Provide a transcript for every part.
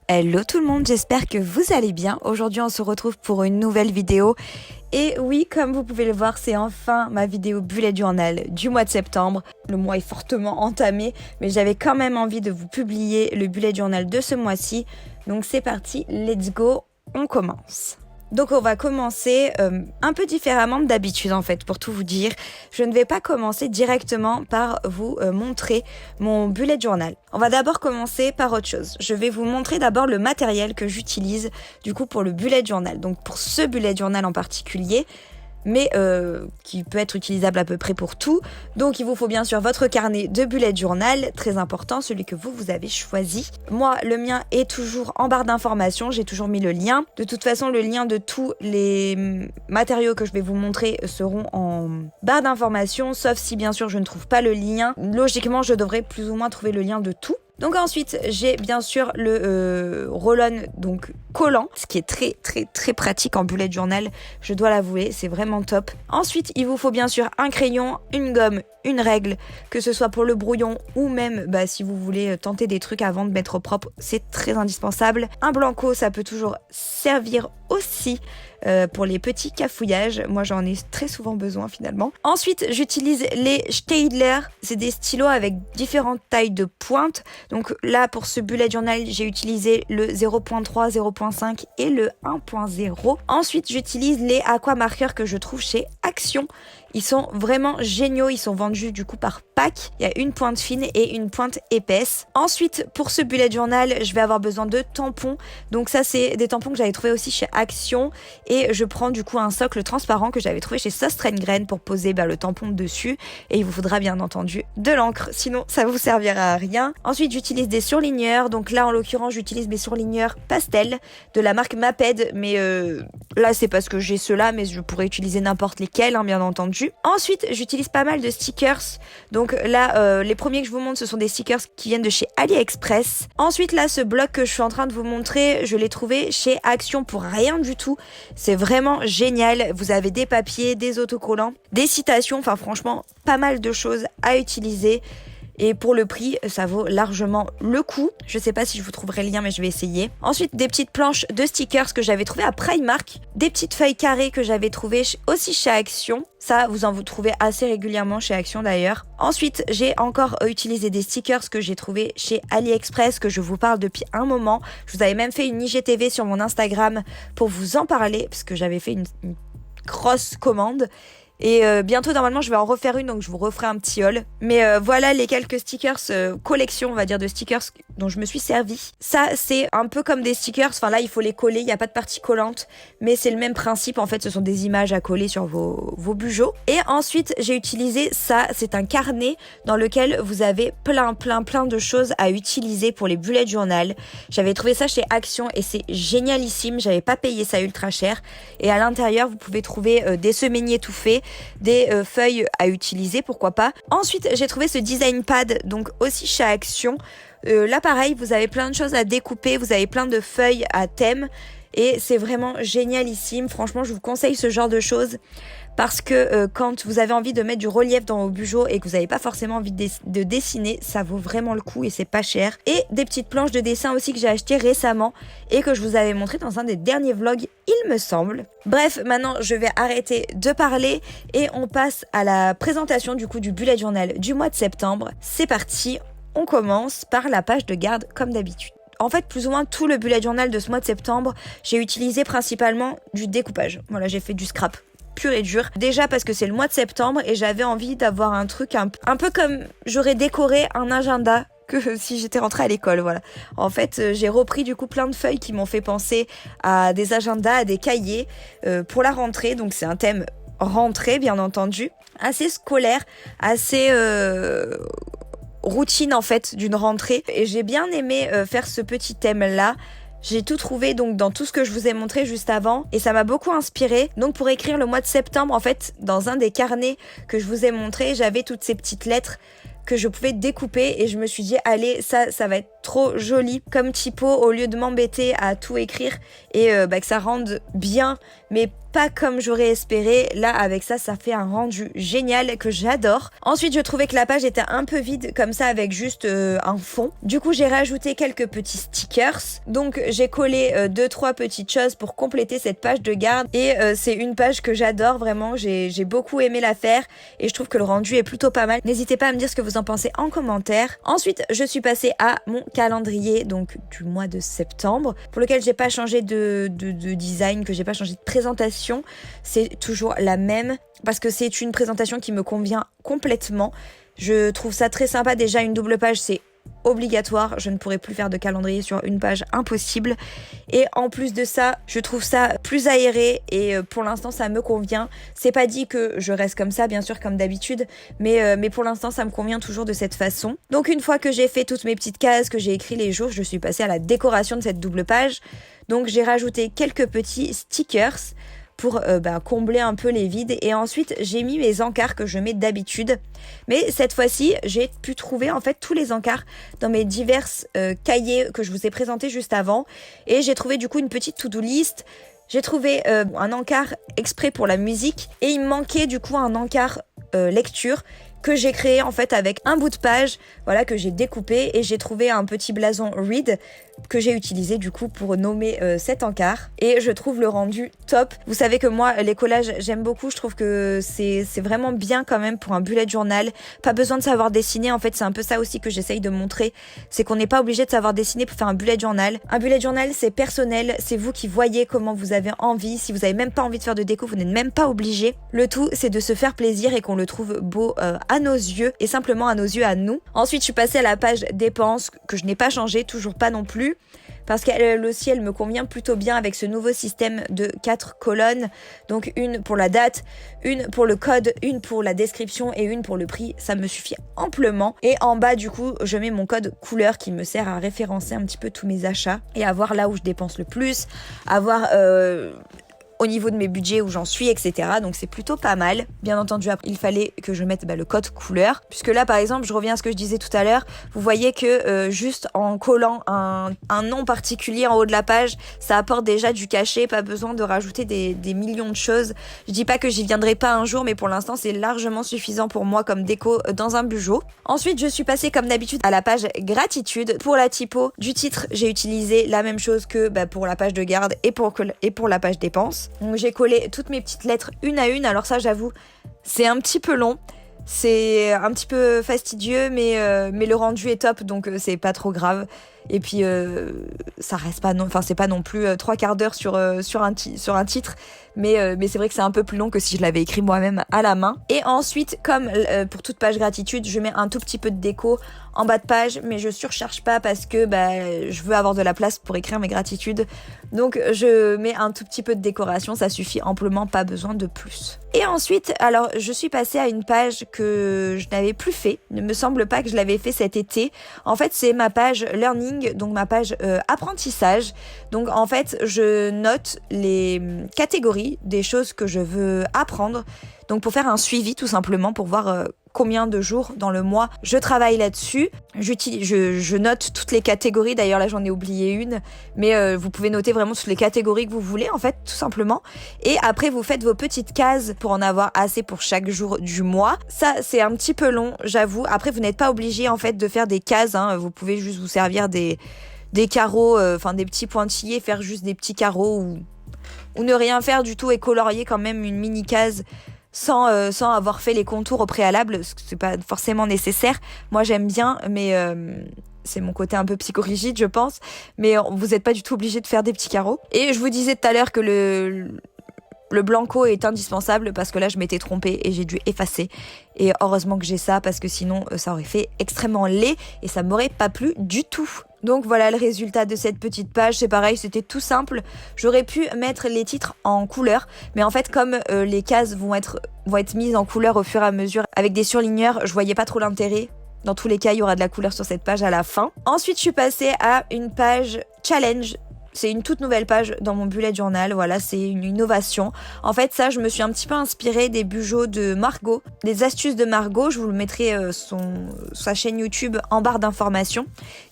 Hello tout le monde, j'espère que vous allez bien. Aujourd'hui on se retrouve pour une nouvelle vidéo. Et oui, comme vous pouvez le voir, c'est enfin ma vidéo bullet journal du mois de septembre. Le mois est fortement entamé, mais j'avais quand même envie de vous publier le bullet journal de ce mois-ci. Donc c'est parti, let's go, on commence. Donc on va commencer un peu différemment d'habitude en fait, pour tout vous dire. Je ne vais pas commencer directement par vous montrer mon bullet journal. On va d'abord commencer par autre chose. Je vais vous montrer d'abord le matériel que j'utilise du coup pour le bullet journal. Donc pour ce bullet journal en particulier, mais qui peut être utilisable à peu près pour tout. Donc il vous faut bien sûr votre carnet de bullet journal, très important, celui que vous avez choisi. Moi, le mien est toujours en barre d'informations, j'ai toujours mis le lien. De toute façon, le lien de tous les matériaux que je vais vous montrer seront en barre d'informations, sauf si bien sûr je ne trouve pas le lien. Logiquement, je devrais plus ou moins trouver le lien de tout. Donc ensuite, j'ai bien sûr le roll-on, donc collant, ce qui est très pratique en bullet journal, je dois l'avouer, c'est vraiment top. Ensuite, il vous faut bien sûr un crayon, une gomme, une règle, que ce soit pour le brouillon ou même si vous voulez tenter des trucs avant de mettre au propre, c'est très indispensable. Un blanco, ça peut toujours servir aussi pour les petits cafouillages. Moi, j'en ai très souvent besoin finalement. Ensuite, j'utilise les Staedtler. C'est des stylos avec différentes tailles de pointe. Donc là, pour ce bullet journal, j'ai utilisé le 0.3, 0.5 et le 1.0. Ensuite, j'utilise les aqua marqueurs que je trouve chez Action. Ils sont vraiment géniaux, ils sont vendus du coup par pack. Il y a une pointe fine et une pointe épaisse. Ensuite, pour ce bullet journal, je vais avoir besoin de tampons. Donc ça, c'est des tampons que j'avais trouvé aussi chez Action. Et je prends du coup un socle transparent que j'avais trouvé chez Sauce Grain pour poser le tampon dessus. Et il vous faudra bien entendu de l'encre, sinon ça vous servira à rien. Ensuite, j'utilise des surligneurs. Donc là, en l'occurrence, j'utilise mes surligneurs pastel de la marque Maped. Mais là, c'est parce que j'ai ceux-là, mais je pourrais utiliser n'importe lesquels, bien entendu. Ensuite, j'utilise pas mal de stickers. Donc là, les premiers que je vous montre, ce sont des stickers qui viennent de chez AliExpress. Ensuite, là, ce bloc que je suis en train de vous montrer, je l'ai trouvé chez Action pour rien du tout. C'est vraiment génial. Vous avez des papiers, des autocollants, des citations. Enfin, franchement, pas mal de choses à utiliser. Et pour le prix, ça vaut largement le coup. Je sais pas si je vous trouverai le lien, mais je vais essayer. Ensuite, des petites planches de stickers que j'avais trouvées à Primark. Des petites feuilles carrées que j'avais trouvées aussi chez Action. Ça, vous trouvez assez régulièrement chez Action d'ailleurs. Ensuite, j'ai encore utilisé des stickers que j'ai trouvés chez AliExpress, que je vous parle depuis un moment. Je vous avais même fait une IGTV sur mon Instagram pour vous en parler, parce que j'avais fait une grosse commande. Et bientôt normalement je vais en refaire une, donc je vous referai un petit haul. Mais voilà les quelques stickers collection, on va dire, de stickers dont je me suis servi. Ça c'est un peu comme des stickers, enfin là il faut les coller, il n'y a pas de partie collante, mais c'est le même principe en fait, ce sont des images à coller sur vos bujots. Et ensuite j'ai utilisé ça, c'est un carnet dans lequel vous avez plein de choses à utiliser pour les bullet journal. J'avais trouvé ça chez Action et c'est génialissime, j'avais pas payé ça ultra cher. Et à l'intérieur vous pouvez trouver des semainiers tout faits, des feuilles à utiliser, pourquoi pas. Ensuite, j'ai trouvé ce design pad, donc aussi chez Action. Là, pareil, vous avez plein de choses à découper, vous avez plein de feuilles à thème et c'est vraiment génialissime. Franchement, je vous conseille ce genre de choses parce que quand vous avez envie de mettre du relief dans vos bujots et que vous n'avez pas forcément envie de dessiner, ça vaut vraiment le coup et c'est pas cher. Et des petites planches de dessin aussi que j'ai achetées récemment et que je vous avais montré dans un des derniers vlogs, il me semble. Bref, maintenant je vais arrêter de parler et on passe à la présentation du coup du bullet journal du mois de septembre. C'est parti, on commence par la page de garde comme d'habitude. En fait, plus ou moins tout le bullet journal de ce mois de septembre, j'ai utilisé principalement du découpage. Voilà, j'ai fait du scrap pur et dur. Déjà parce que c'est le mois de septembre et j'avais envie d'avoir un truc un peu comme j'aurais décoré un agenda que si j'étais rentrée à l'école, voilà. En fait, j'ai repris du coup plein de feuilles qui m'ont fait penser à des agendas, à des cahiers pour la rentrée. Donc c'est un thème rentrée, bien entendu, assez scolaire, assez routine en fait d'une rentrée. Et j'ai bien aimé faire ce petit thème-là. J'ai tout trouvé donc dans tout ce que je vous ai montré juste avant et ça m'a beaucoup inspiré. Donc pour écrire le mois de septembre, en fait, dans un des carnets que je vous ai montré, j'avais toutes ces petites lettres que je pouvais découper et je me suis dit allez, ça va être trop joli comme typo au lieu de m'embêter à tout écrire et que ça rende bien mais pas comme j'aurais espéré. Là avec ça fait un rendu génial que j'adore. Ensuite je trouvais que la page était un peu vide comme ça avec juste un fond. Du coup j'ai rajouté quelques petits stickers. Donc j'ai collé 2-3 petites choses pour compléter cette page de garde et c'est une page que j'adore vraiment. J'ai beaucoup aimé la faire et je trouve que le rendu est plutôt pas mal. N'hésitez pas à me dire ce que vous en pensez en commentaire. Ensuite je suis passée à mon calendrier donc du mois de septembre pour lequel j'ai pas changé de design, que j'ai pas changé de présentation. C'est toujours la même parce que c'est une présentation qui me convient complètement. Je trouve ça très sympa. Déjà une double page c'est obligatoire, je ne pourrais plus faire de calendrier sur une page, impossible. Et en plus de ça, je trouve ça plus aéré et pour l'instant ça me convient. C'est pas dit que je reste comme ça, bien sûr, comme d'habitude, mais pour l'instant ça me convient toujours de cette façon. Donc une fois que j'ai fait toutes mes petites cases, que j'ai écrit les jours, je suis passée à la décoration de cette double page. Donc j'ai rajouté quelques petits stickers pour combler un peu les vides et ensuite j'ai mis mes encarts que je mets d'habitude, mais cette fois-ci j'ai pu trouver en fait tous les encarts dans mes divers cahiers que je vous ai présentés juste avant et j'ai trouvé du coup une petite to-do list. J'ai trouvé un encart exprès pour la musique et il me manquait du coup un encart lecture que j'ai créé en fait avec un bout de page, voilà, que j'ai découpé et j'ai trouvé un petit blason Read que j'ai utilisé du coup pour nommer cet encart et je trouve le rendu top. Vous savez que moi les collages j'aime beaucoup, je trouve que c'est vraiment bien quand même pour un bullet journal, pas besoin de savoir dessiner en fait, c'est un peu ça aussi que j'essaye de montrer, c'est qu'on n'est pas obligé de savoir dessiner pour faire un bullet journal. Un bullet journal c'est personnel, c'est vous qui voyez comment vous avez envie, si vous avez même pas envie de faire de déco vous n'êtes même pas obligé, le tout c'est de se faire plaisir et qu'on le trouve beau à nos yeux et simplement à nos yeux à nous. Ensuite je suis passée à la page dépenses que je n'ai pas changé, toujours pas non plus, parce qu'elle aussi elle me convient plutôt bien avec ce nouveau système de 4 colonnes, donc une pour la date, une pour le code, une pour la description et une pour le prix, ça me suffit amplement. Et en bas du coup je mets mon code couleur qui me sert à référencer un petit peu tous mes achats et à voir là où je dépense le plus, à voir au niveau de mes budgets où j'en suis, etc. Donc c'est plutôt pas mal. Bien entendu, après, il fallait que je mette le code couleur. Puisque là, par exemple, je reviens à ce que je disais tout à l'heure. Vous voyez que juste en collant un nom particulier en haut de la page, ça apporte déjà du cachet. Pas besoin de rajouter des millions de choses. Je dis pas que j'y viendrai pas un jour, mais pour l'instant, c'est largement suffisant pour moi comme déco dans un bugeot. Ensuite, je suis passée comme d'habitude à la page gratitude. Pour la typo du titre, j'ai utilisé la même chose que pour la page de garde et pour la page dépenses. Donc j'ai collé toutes mes petites lettres une à une. Alors ça j'avoue c'est un petit peu long, c'est un petit peu fastidieux mais le rendu est top donc c'est pas trop grave. Et puis ça reste pas non, enfin c'est pas non plus 3 quarts d'heure sur un titre, mais c'est vrai que c'est un peu plus long que si je l'avais écrit moi-même à la main. Et ensuite comme pour toute page gratitude je mets un tout petit peu de déco en bas de page, mais je surcharge pas parce que je veux avoir de la place pour écrire mes gratitudes, donc je mets un tout petit peu de décoration, ça suffit amplement, pas besoin de plus. Et ensuite alors je suis passée à une page que je n'avais plus fait, il ne me semble pas que je l'avais fait cet été. En fait c'est ma page learning, donc ma page apprentissage. Donc en fait je note les catégories des choses que je veux apprendre, donc pour faire un suivi tout simplement, pour voir combien de jours dans le mois je travaille là-dessus. Je note toutes les catégories, d'ailleurs là j'en ai oublié une, mais vous pouvez noter vraiment toutes les catégories que vous voulez en fait, tout simplement. Et après vous faites vos petites cases pour en avoir assez pour chaque jour du mois. Ça c'est un petit peu long, j'avoue. Après vous n'êtes pas obligé en fait de faire des cases, hein. Vous pouvez juste vous servir des carreaux, des petits pointillés, faire juste des petits carreaux ou ne rien faire du tout et colorier quand même une mini case sans avoir fait les contours au préalable, parce que c'est pas forcément nécessaire. Moi j'aime bien, mais c'est mon côté un peu psychorigide je pense, mais vous n'êtes pas du tout obligé de faire des petits carreaux. Et je vous disais tout à l'heure que le blanco est indispensable parce que là je m'étais trompée et j'ai dû effacer, et heureusement que j'ai ça parce que sinon ça aurait fait extrêmement laid et ça m'aurait pas plu du tout. Donc voilà le résultat de cette petite page, c'est pareil, c'était tout simple. J'aurais pu mettre les titres en couleur, mais en fait comme les cases vont être mises en couleur au fur et à mesure avec des surligneurs, je voyais pas trop l'intérêt. Dans tous les cas, il y aura de la couleur sur cette page à la fin. Ensuite, je suis passée à une page challenge. C'est une toute nouvelle page dans mon bullet journal, voilà, c'est une innovation. En fait, ça, je me suis un petit peu inspirée des bujots de Margot, des astuces de Margot. Je vous le mettrai sa chaîne YouTube en barre d'informations,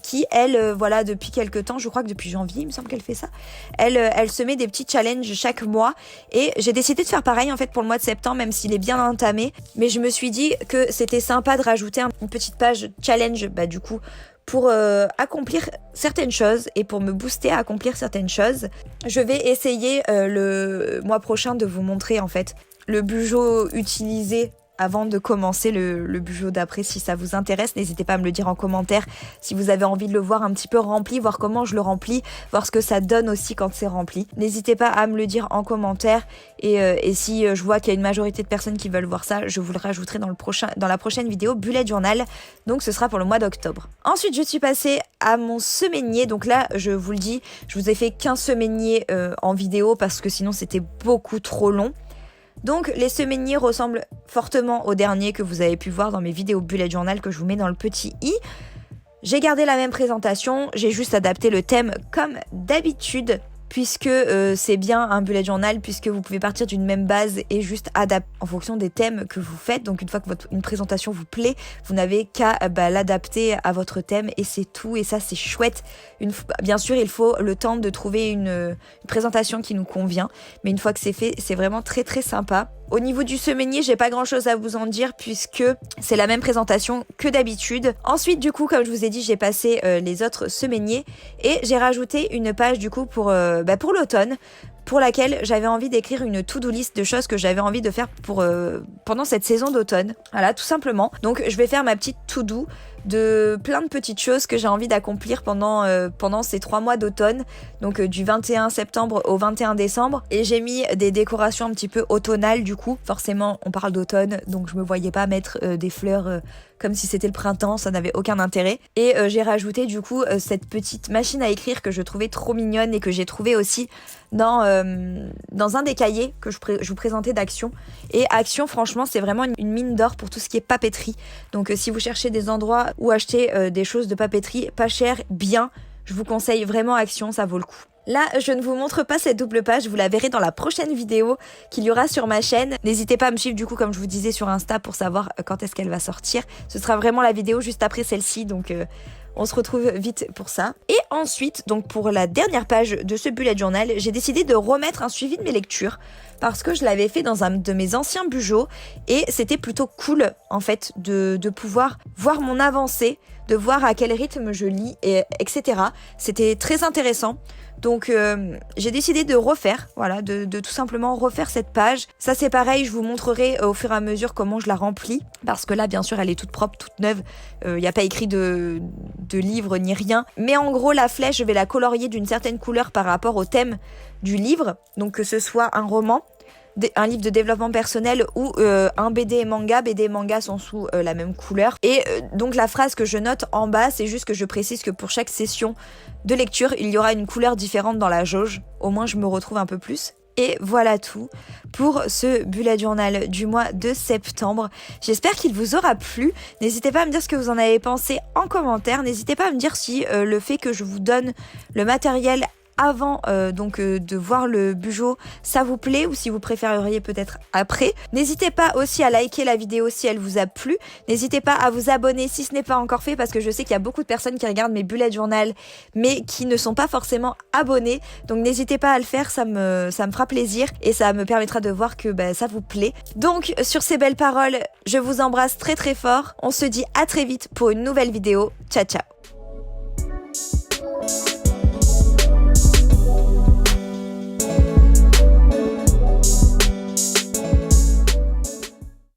qui, elle, voilà, depuis quelques temps, je crois que depuis janvier, il me semble qu'elle fait ça, elle se met des petits challenges chaque mois. Et j'ai décidé de faire pareil, en fait, pour le mois de septembre, même s'il est bien entamé. Mais je me suis dit que c'était sympa de rajouter une petite page challenge, du coup, pour accomplir certaines choses et pour me booster à accomplir certaines choses. Je vais essayer le mois prochain de vous montrer en fait le bujot utilisé avant de commencer le bujot d'après. Si ça vous intéresse, n'hésitez pas à me le dire en commentaire si vous avez envie de le voir un petit peu rempli, voir comment je le remplis, voir ce que ça donne aussi quand c'est rempli. N'hésitez pas à me le dire en commentaire et si je vois qu'il y a une majorité de personnes qui veulent voir ça, je vous le rajouterai dans la prochaine vidéo bullet journal, donc ce sera pour le mois d'octobre. Ensuite, je suis passée à mon semainier, donc là je vous le dis, je vous ai fait qu'un semainier en vidéo parce que sinon c'était beaucoup trop long. Donc les semainiers ressemblent fortement au dernier que vous avez pu voir dans mes vidéos bullet journal que je vous mets dans le petit i. J'ai gardé la même présentation, j'ai juste adapté le thème comme d'habitude puisque c'est bien un bullet journal, puisque vous pouvez partir d'une même base et juste adapter en fonction des thèmes que vous faites. Donc une fois que une présentation vous plaît, vous n'avez qu'à l'adapter à votre thème et c'est tout, et ça c'est chouette. Bien sûr, il faut le temps de trouver une présentation qui nous convient, mais une fois que c'est fait, c'est vraiment très très sympa. Au niveau du semainier, j'ai pas grand chose à vous en dire puisque c'est la même présentation que d'habitude. Ensuite, du coup, comme je vous ai dit, j'ai passé les autres semainiers et j'ai rajouté une page du coup pour l'automne, pour laquelle j'avais envie d'écrire une to-do list de choses que j'avais envie de faire pendant cette saison d'automne. Voilà, tout simplement. Donc je vais faire ma petite to-do de plein de petites choses que j'ai envie d'accomplir pendant ces 3 mois d'automne, donc du 21 septembre au 21 décembre. Et j'ai mis des décorations un petit peu automnales du coup. Forcément, on parle d'automne, donc je me voyais pas mettre des fleurs comme si c'était le printemps, ça n'avait aucun intérêt. Et j'ai rajouté du coup cette petite machine à écrire que je trouvais trop mignonne et que j'ai trouvé aussi dans un des cahiers que je vous présentais d'Action. Et Action, franchement, c'est vraiment une mine d'or pour tout ce qui est papeterie. Donc si vous cherchez des endroits où acheter des choses de papeterie pas chères, bien, je vous conseille vraiment Action, ça vaut le coup. Là, je ne vous montre pas cette double page, vous la verrez dans la prochaine vidéo qu'il y aura sur ma chaîne. N'hésitez pas à me suivre du coup, comme je vous disais, sur Insta pour savoir quand est-ce qu'elle va sortir. Ce sera vraiment la vidéo juste après celle-ci, donc on se retrouve vite pour ça. Et ensuite, donc pour la dernière page de ce bullet journal, j'ai décidé de remettre un suivi de mes lectures parce que je l'avais fait dans un de mes anciens bujots et c'était plutôt cool en fait de pouvoir voir mon avancée, de voir à quel rythme je lis, etc. C'était très intéressant. Donc j'ai décidé de refaire, voilà, de tout simplement refaire cette page. Ça c'est pareil, je vous montrerai au fur et à mesure comment je la remplis. Parce que là, bien sûr, elle est toute propre, toute neuve. Il n'y a pas écrit de livre ni rien. Mais en gros, la flèche, je vais la colorier d'une certaine couleur par rapport au thème du livre. Donc que ce soit un roman, un livre de développement personnel ou un BD et manga. BD et manga sont sous la même couleur. Et donc la phrase que je note en bas, c'est juste que je précise que pour chaque session de lecture, il y aura une couleur différente dans la jauge. Au moins, je me retrouve un peu plus. Et voilà tout pour ce bullet journal du mois de septembre. J'espère qu'il vous aura plu. N'hésitez pas à me dire ce que vous en avez pensé en commentaire. N'hésitez pas à me dire si le fait que je vous donne le matériel avant de voir le bujot, ça vous plaît ou si vous préféreriez peut-être après. N'hésitez pas aussi à liker la vidéo si elle vous a plu. N'hésitez pas à vous abonner si ce n'est pas encore fait parce que je sais qu'il y a beaucoup de personnes qui regardent mes bullet journal mais qui ne sont pas forcément abonnés. Donc n'hésitez pas à le faire, ça me fera plaisir et ça me permettra de voir que ça vous plaît. Donc sur ces belles paroles, je vous embrasse très très fort. On se dit à très vite pour une nouvelle vidéo. Ciao ciao.